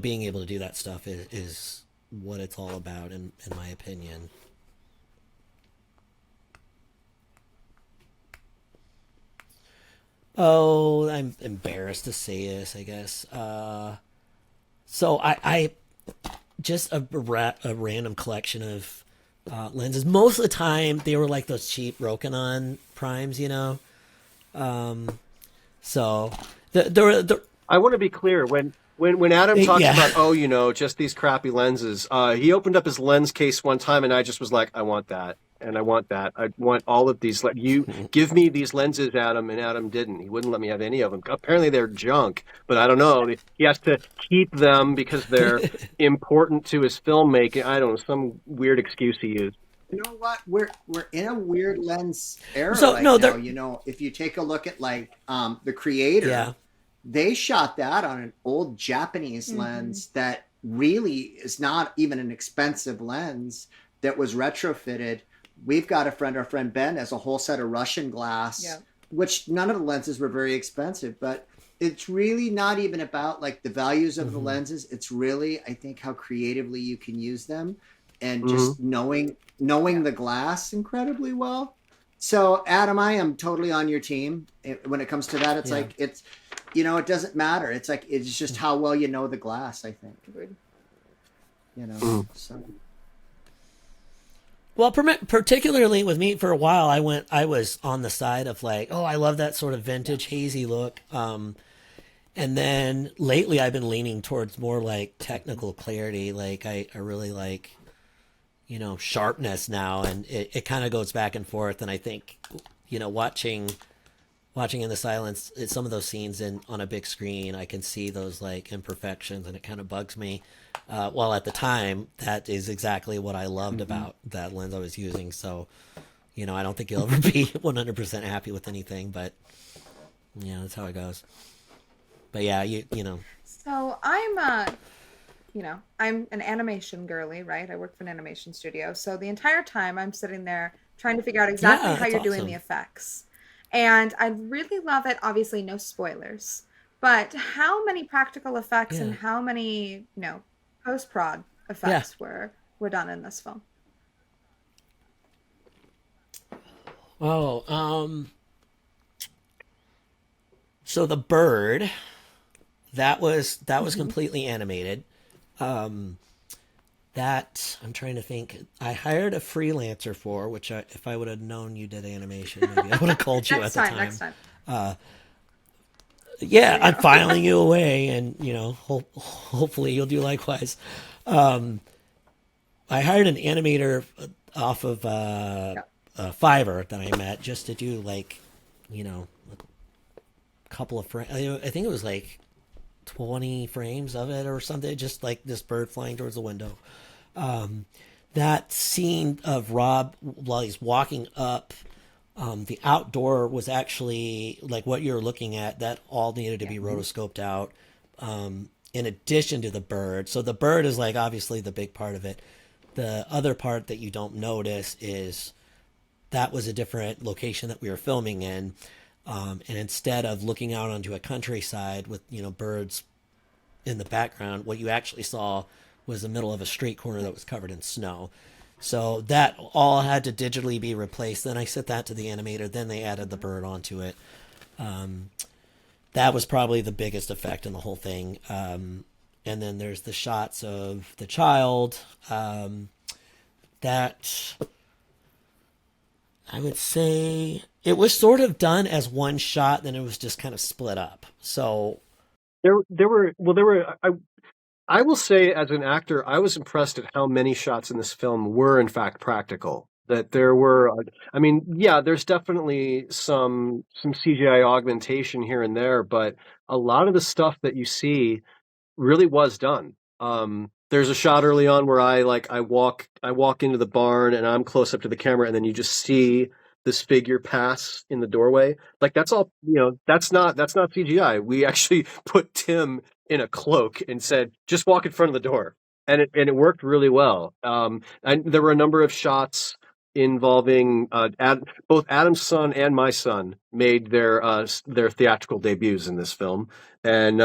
being able to do that stuff is what it's all about, in my opinion. Oh, I'm embarrassed to say this, I guess. So I just a random collection of lenses. Most of the time, they were like those cheap Rokinon primes, So the I want to be clear when Adam talks yeah. about just these crappy lenses. He opened up his lens case one time, and I just was like, I want that, and I want that. I want all of these. You give me these lenses, Adam, and Adam didn't. He wouldn't let me have any of them. Apparently, they're junk, but I don't know. He has to keep them because they're important to his filmmaking. I don't know, some weird excuse he used. You know what? We're in a weird lens era So right no, now. there. If you take a look at like the creator, Yeah. they shot that on an old Japanese lens that really is not even an expensive lens that was retrofitted. We've got our friend Ben has a whole set of Russian glass, Yeah. which none of the lenses were very expensive, but it's really not even about like the values of the lenses. It's really, I think, how creatively you can use them and just knowing the glass incredibly well. So Adam, I am totally on your team when it comes to that. It's like it doesn't matter. It's like it's just how well you know the glass. I think Agreed. So Well, particularly with me, for a while, I was on the side of like, oh, I love that sort of vintage hazy look. And then lately, I've been leaning towards more like technical clarity. Like I really like, sharpness now, and it kind of goes back and forth. And I think, watching In the Silence, some of those scenes on a big screen, I can see those like imperfections, and it kind of bugs me. While at the time, that is exactly what I loved about that lens I was using. So, I don't think you'll ever be 100% happy with anything, but that's how it goes. But yeah, you know. So I'm an animation girly, right? I work for an animation studio. So the entire time I'm sitting there trying to figure out exactly Yeah, how that's you're doing the awesome. effects. And I really love it. Obviously, no spoilers. But how many practical effects and Yeah. how many, post-prod Yeah. effects were done in this film? Oh, so the bird that was completely animated. Um, that I'm trying to think. I hired a freelancer for, which if I would have known you did animation, maybe I would have called you Next at the time, next time. time. Yeah, There you I'm go. filing you away, and hopefully you'll do likewise. Um, I hired an animator off of Yeah. Fiverr that I met just to do like, a couple of frames. I think it was like 20 frames of it or something, just like this bird flying towards the window. That scene of Rob while he's walking up, the outdoor was actually like what you're looking at. That all needed to Yeah. be rotoscoped out. In addition to the bird, so the bird is like obviously the big part of it. The other part that you don't notice is that was a different location that we were filming in. And instead of looking out onto a countryside with birds in the background, what you actually saw was the middle of a street corner that was covered in snow. So that all had to digitally be replaced. Then I sent that to the animator. Then they added the bird onto it. That was probably the biggest effect in the whole thing. And then there's the shots of the child. That I would say it was sort of done as one shot, then it was just kind of split up. So I will say, as an actor, I was impressed at how many shots in this film were, in fact, practical. That there were, I mean, yeah, there's definitely some CGI augmentation here and there, but a lot of the stuff that you see really was done. There's a shot early on where I walk into the barn and I'm close up to the camera, and then you just see this figure pass in the doorway. Like that's all, that's not CGI. We actually put Tim in a cloak and said, just walk in front of the door. And it worked really well. And there were a number of shots involving both Adam's son and my son made their theatrical debuts in this film, and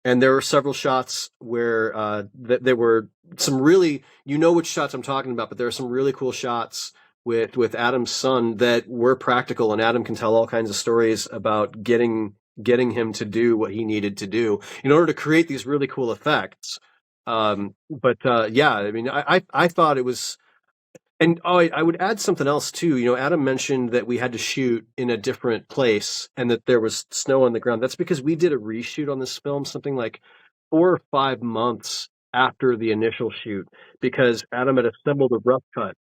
there were several shots where there were some really, you know which shots I'm talking about, but there are some really cool shots with Adam's son that were practical, and Adam can tell all kinds of stories about getting him to do what he needed to do in order to create these really cool effects. But yeah, I mean, I thought it was, and oh, I would add something else too. You know, Adam mentioned that we had to shoot in a different place and that there was snow on the ground. That's because we did a reshoot on this film, something like 4 or 5 months after the initial shoot, because Adam had assembled a rough cut.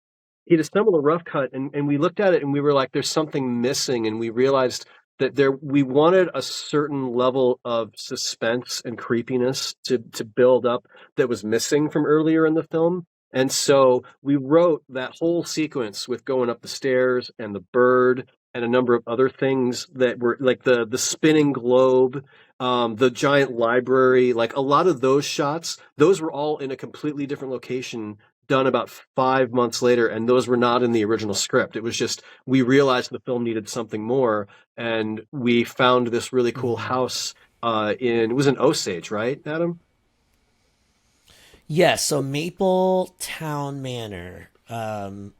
He'd assembled a rough cut, and we looked at it and we were like, there's something missing, and we realized that we wanted a certain level of suspense and creepiness to build up that was missing from earlier in the film. And so we wrote that whole sequence with going up the stairs and the bird and a number of other things that were like the spinning globe, the giant library, like a lot of those shots, those were all in a completely different location, done about 5 months later, and those were not in the original script. It was just, we realized the film needed something more, and we found this really cool Mm-hmm. house it was in Osage, right, Adam? Yes, so Maple Town Manor. The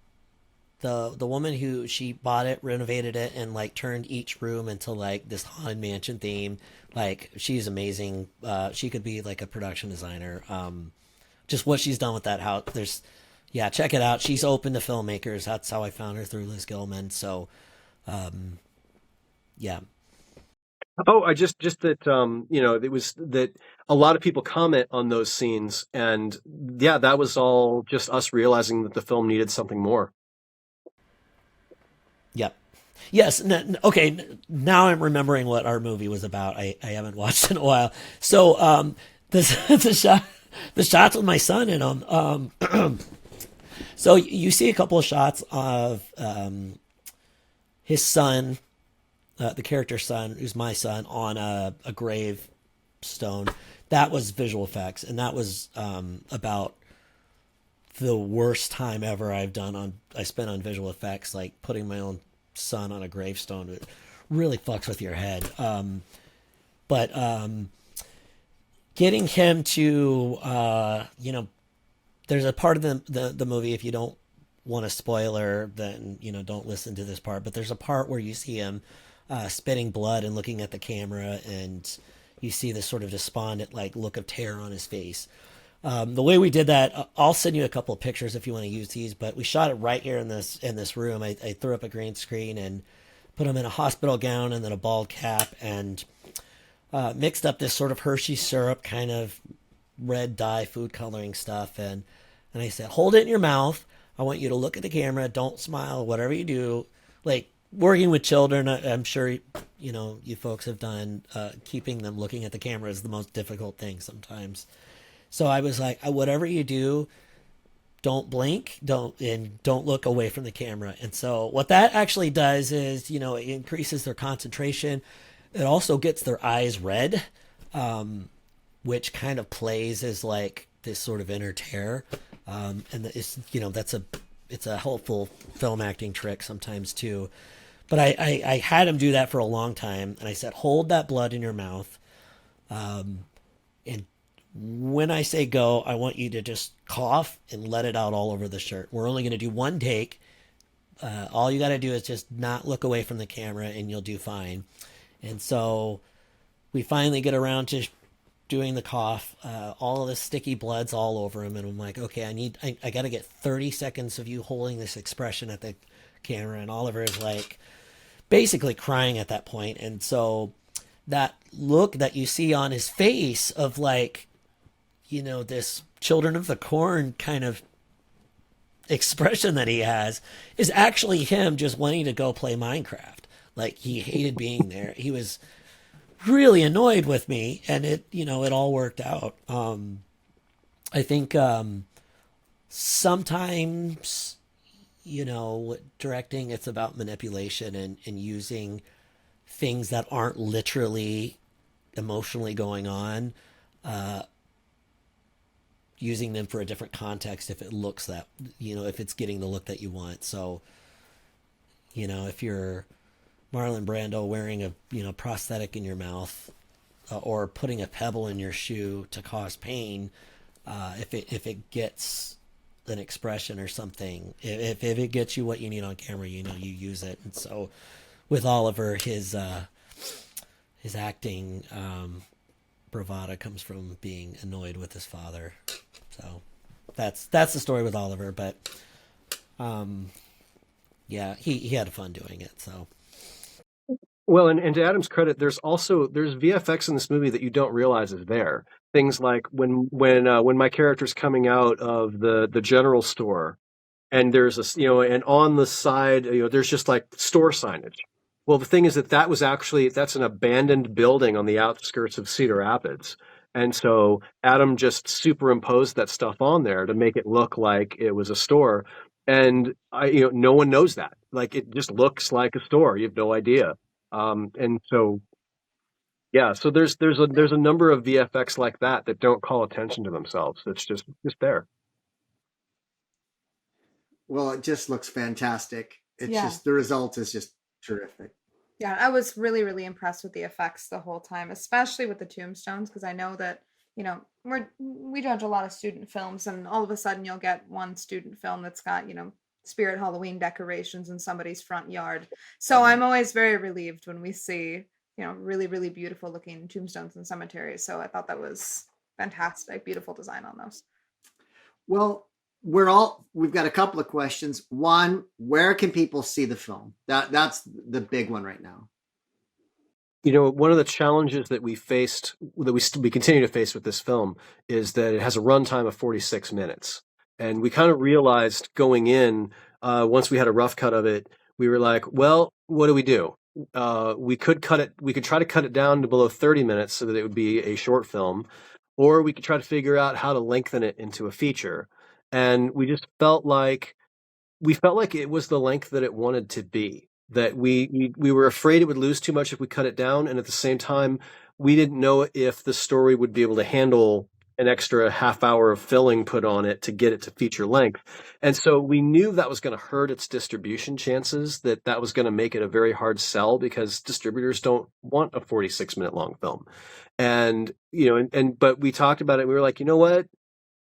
woman who she bought it, renovated it, and like turned each room into like this haunted mansion theme. Like she's amazing. She could be like a production designer. Just what she's done with that house. Yeah, check it out. She's open to filmmakers. That's how I found her, through Liz Gilman. So, yeah. Oh, I just that it was that a lot of people comment on those scenes, and yeah, that was all just us realizing that the film needed something more. Yep. Yes. Okay. Now I'm remembering what our movie was about. I haven't watched in a while. So the shot the shots with my son in them. So you see a couple of shots of his son, the character's son, who's my son, on a gravestone. That was visual effects, and that was about the worst time ever I spent on visual effects, like putting my own son on a gravestone. It really fucks with your head. But getting him to there's a part of the movie, if you don't want a spoiler, then don't listen to this part, but there's a part where you see him spitting blood and looking at the camera, and you see this sort of despondent like look of terror on his face. The way we did that, I'll send you a couple of pictures if you want to use these, but we shot it right here in this room. I threw up a green screen and put him in a hospital gown and then a bald cap, and mixed up this sort of Hershey syrup kind of red dye food coloring stuff, and I said, hold it in your mouth. I want you to look at the camera. Don't smile. Whatever you do, like working with children, I'm sure you folks have done. Keeping them looking at the camera is the most difficult thing sometimes. So I was like, whatever you do, don't blink, don't look away from the camera. And so what that actually does is, it increases their concentration. It also gets their eyes red, which kind of plays as like this sort of inner terror. And it's, it's a helpful film acting trick sometimes too. But I had him do that for a long time, and I said, hold that blood in your mouth. And when I say go, I want you to just cough and let it out all over the shirt. We're only going to do one take. All you got to do is just not look away from the camera, and you'll do fine. And so we finally get around to doing the cough. All of the sticky blood's all over him, and I'm like, okay, I got to get 30 seconds of you holding this expression at the camera. And Oliver is like basically crying at that point. And so that look that you see on his face of like, this Children of the Corn kind of expression that he has is actually him just wanting to go play Minecraft. Like, he hated being there. He was really annoyed with me, and it all worked out. I think sometimes, directing, it's about manipulation and using things that aren't literally emotionally going on using them for a different context if it looks that, if it's getting the look that you want. So, if you're Marlon Brando wearing a, prosthetic in your mouth, or putting a pebble in your shoe to cause pain, if it gets an expression or something, if it gets you what you need on camera, you use it. And so with Oliver, his acting bravado comes from being annoyed with his father. So that's the story with Oliver. But yeah, he had fun doing it. So. Well, and to Adam's credit, there's VFX in this movie that you don't realize is there. Things like when my character's coming out of the general store, and there's and on the side, there's just like store signage. Well, the thing is that's an abandoned building on the outskirts of Cedar Rapids. And so Adam just superimposed that stuff on there to make it look like it was a store. And no one knows that. Like, it just looks like a store. You have no idea. And so, yeah, so there's a number of VFX like that don't call attention to themselves. It's just there. Well, it just looks fantastic. It's Yeah. just, the result is just terrific. Yeah, I was really, really impressed with the effects the whole time, especially with the tombstones, because I know that, we judge a lot of student films, and all of a sudden you'll get one student film that's got, Spirit Halloween decorations in somebody's front yard. So I'm always very relieved when we see, really, really beautiful looking tombstones in cemeteries. So I thought that was fantastic, beautiful design on those. Well, we've got a couple of questions. One, where can people see the film? That's the big one right now. One of the challenges that we faced, that we continue to face with this film, is that it has a runtime of 46 minutes. And we kind of realized going in, once we had a rough cut of it, we were like, well, what do we do? We could try to cut it down to below 30 minutes so that it would be a short film, or we could try to figure out how to lengthen it into a feature. And we just felt like it was the length that it wanted to be. That we were afraid it would lose too much if we cut it down, and at the same time, we didn't know if the story would be able to handle an extra half hour of filling put on it to get it to feature length. And so we knew that was going to hurt its distribution chances, that was going to make it a very hard sell, because distributors don't want a 46-minute long film. And but we talked about it. We were like, you know what?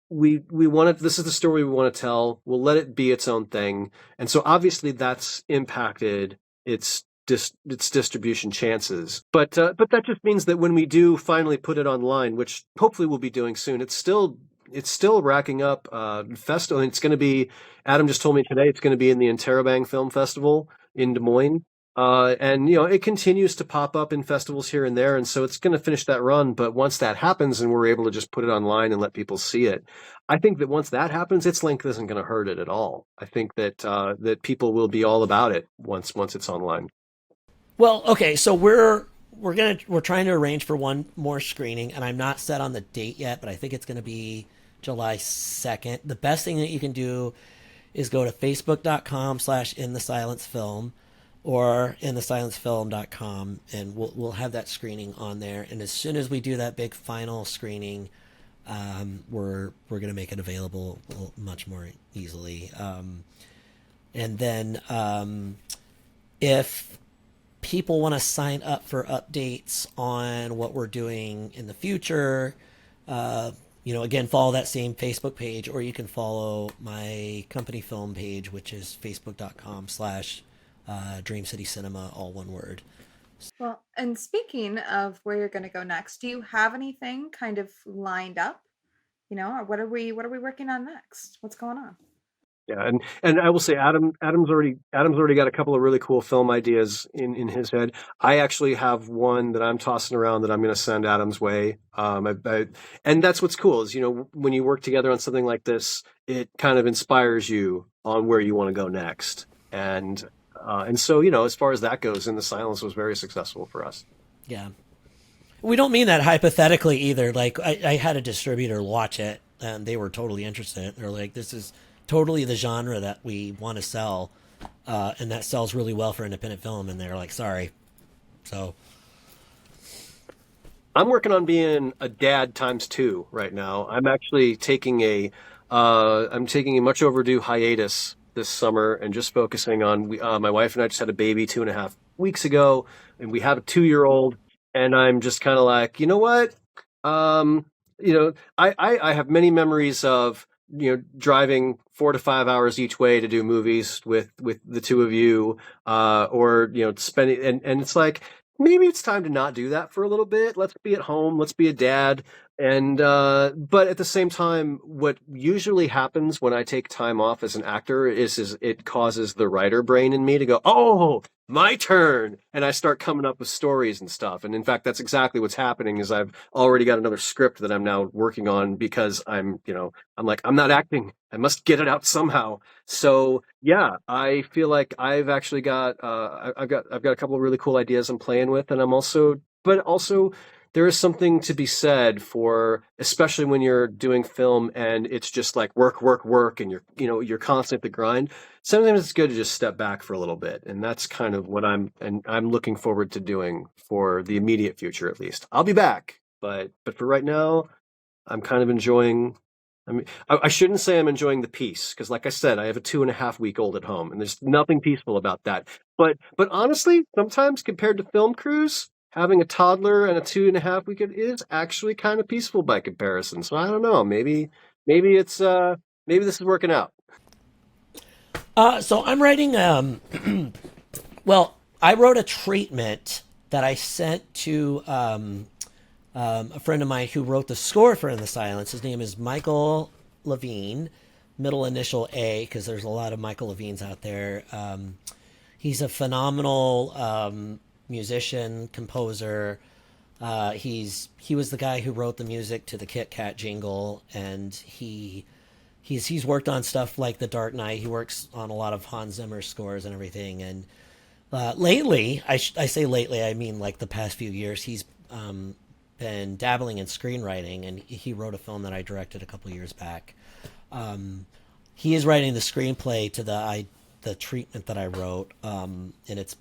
We want to, this is the story we want to tell. We'll let it be its own thing. And so obviously that's impacted its distribution chances. But that just means that when we do finally put it online, which hopefully we'll be doing soon, it's still racking up festival. It's going to be, Adam just told me today, it's going to be in the Interrobang Film Festival in Des Moines. And it continues to pop up in festivals here and there, and so it's going to finish that run. But once that happens and we're able to just put it online and let people see it, I think that once that happens, its length isn't going to hurt it at all. I think that that people will be all about it once it's online. Well, okay, so we're trying to arrange for one more screening, and I'm not set on the date yet, but I think it's going to be July 2nd. The best thing that you can do is go to facebook.com/inthesilencefilm or inthesilencefilm.com, and we'll have that screening on there. And as soon as we do that big final screening, we're going to make it available much more easily. And then if people want to sign up for updates on what we're doing in the future, again, follow that same Facebook page, or you can follow my company film page, which is facebook.com/Dream City Cinema, all one word. Well, and speaking of where you're going to go next, do you have anything kind of lined up? Or what are we working on next? What's going on? Yeah, and I will say, Adam's already got a couple of really cool film ideas in his head. I actually have one that I'm tossing around that I'm going to send Adam's way. And that's what's cool is, when you work together on something like this, it kind of inspires you on where you want to go next. And so, as far as that goes, In the Silence was very successful for us. Yeah. We don't mean that hypothetically either. Like, I had a distributor watch it, and they were totally interested. They're like, this is totally the genre that we want to sell, and that sells really well for independent film. And they're like, sorry. So. I'm working on being a dad times two right now. I'm actually taking I'm taking a much overdue hiatus this summer and just focusing on, my wife and I just had a baby 2.5 weeks ago, and we have a 2-year-old, and I'm just kind of like, you know what? Um, I have many memories of, driving 4 to 5 hours each way to do movies with the two of you, or, spending, and it's like, maybe it's time to not do that for a little bit. Let's be at home. Let's be a dad. And but at the same time, what usually happens when I take time off as an actor is it causes the writer brain in me to go, oh, my turn, and I start coming up with stories and stuff. And in fact, that's exactly what's happening. Is I've already got another script that I'm now working on because I'm like, I'm not acting. I must get it out somehow. So yeah, I feel like I've actually got I've got a couple of really cool ideas I'm playing with, and but also there is something to be said for, especially when you're doing film and it's just like work, work, work, and you're constant at the grind. Sometimes it's good to just step back for a little bit, and that's kind of what I'm looking forward to doing for the immediate future, at least. I'll be back, but for right now, I'm kind of enjoying. I mean, I shouldn't say I'm enjoying the peace, because, like I said, I have a 2.5-week-old at home, and there's nothing peaceful about that. But honestly, sometimes compared to film crews, having a toddler and a 2.5 week is actually kind of peaceful by comparison. So I don't know. Maybe it's maybe this is working out. So I'm writing. Well, I wrote a treatment that I sent to a friend of mine who wrote the score for In the Silence. His name is Michael Levine, middle initial A, because there's a lot of Michael Levines out there. He's a phenomenal musician, composer. He was the guy who wrote the music to the Kit Kat jingle, and he's worked on stuff like The Dark Knight. He works on a lot of Hans Zimmer scores and everything. And lately, I say lately, I mean like the past few years, he's been dabbling in screenwriting, and he wrote a film that I directed a couple years back. He is writing the screenplay to the treatment that I wrote, and it's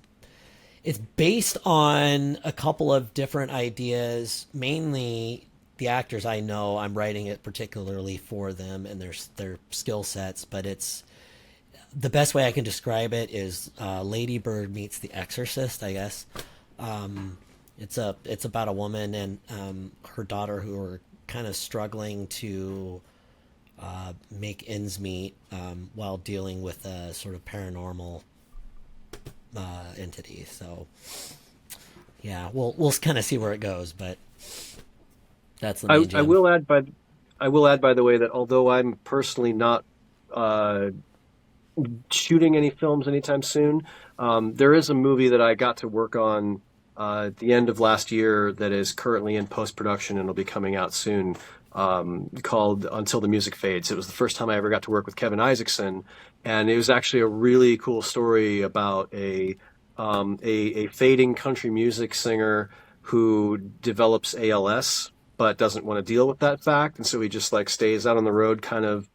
based on a couple of different ideas, mainly the actors I know. I'm writing it particularly for them and their skill sets, but it's the best way I can describe it is Lady Bird meets The Exorcist, I guess. It's about a woman and her daughter who are kind of struggling to make ends meet while dealing with a sort of paranormal entity. So yeah, we'll kind of see where it goes, but that's the main I gem. will add by the way that although I'm personally not shooting any films anytime soon, there is a movie that I got to work on at the end of last year that is currently in post production and will be coming out soon, called Until the Music Fades. It was the first time I ever got to work with Kevin Isaacson, and it was actually a really cool story about a fading country music singer who develops ALS but doesn't want to deal with that fact, and so he just like stays out on the road, kind of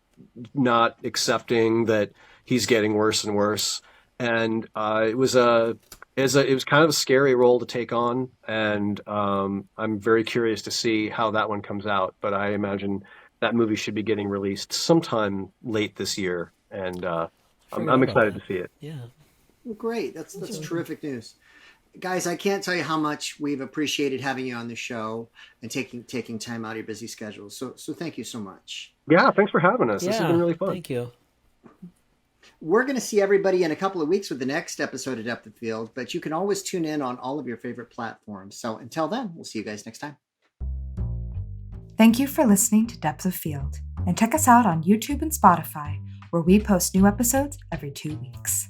not accepting that he's getting worse and worse. And it was kind of a scary role to take on, and I'm very curious to see how that one comes out. But I imagine that movie should be getting released sometime late this year, and I'm excited to see it. Yeah. Well, great. That's terrific news. Guys, I can't tell you how much we've appreciated having you on the show and taking time out of your busy schedule. So thank you so much. Yeah, thanks for having us. This has been really fun. Thank you. We're going to see everybody in a couple of weeks with the next episode of Depth of Field, but you can always tune in on all of your favorite platforms. So until then, we'll see you guys next time. Thank you for listening to Depth of Field, and check us out on YouTube and Spotify, where we post new episodes every 2 weeks.